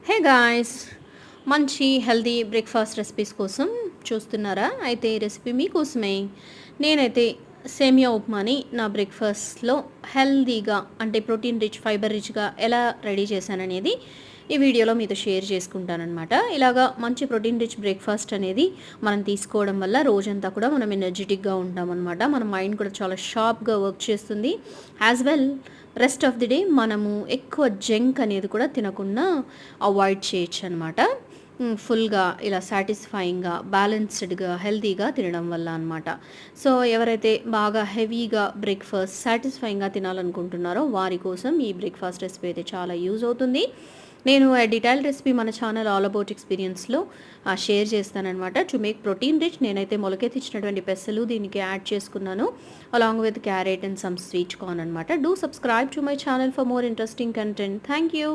Hey guys, మంచి healthy breakfast recipes కోసం చూస్తున్నారా? అయితే ఈ రెసిపీ మీకోసమే. నేనైతే సేమియా ఉప్మాని నా బ్రేక్ఫాస్ట్లో హెల్దీగా అంటే ప్రోటీన్ రిచ్, ఫైబర్ రిచ్గా ఎలా రెడీ చేశాననేది ఈ వీడియోలో మీతో షేర్ చేసుకుంటానన్నమాట. ఇలాగా మంచి ప్రోటీన్ రిచ్ బ్రేక్ఫాస్ట్ అనేది మనం తీసుకోవడం వల్ల రోజంతా కూడా మనం ఎనర్జెటిక్గా ఉంటామన్నమాట. మన మైండ్ కూడా చాలా షార్ప్గా వర్క్ చేస్తుంది. As well rest of the day మనము ఎక్కువ జంక్ అనేది కూడా తినకుండా అవాయిడ్ చేయొచ్చు అనమాట. ఫుల్గా ఇలా సాటిస్ఫైయింగ్గా, బ్యాలెన్స్డ్గా, హెల్తీగా తినడం వల్ల అనమాట. సో ఎవరైతే బాగా హెవీగా బ్రేక్ఫాస్ట్ సాటిస్ఫైయింగ్గా తినాలనుకుంటున్నారో వారి కోసం ఈ బ్రేక్ఫాస్ట్ రెసిపీ అయితే చాలా యూజ్ అవుతుంది. నేను డీటెయిల్ రెసిపీ మన ఛానల్ ఆల్ అబౌట్ ఎక్స్పీరియన్స్లో షేర్ చేస్తానన్నమాట. టు మేక్ ప్రోటీన్ రిచ్ నేనైతే మొలకెత్తిచ్చినటువంటి పెసలు దీనికి యాడ్ చేసుకున్నాను, along with carrot and some sweet corn అనమాట. Do subscribe to my channel for more interesting content. Thank you.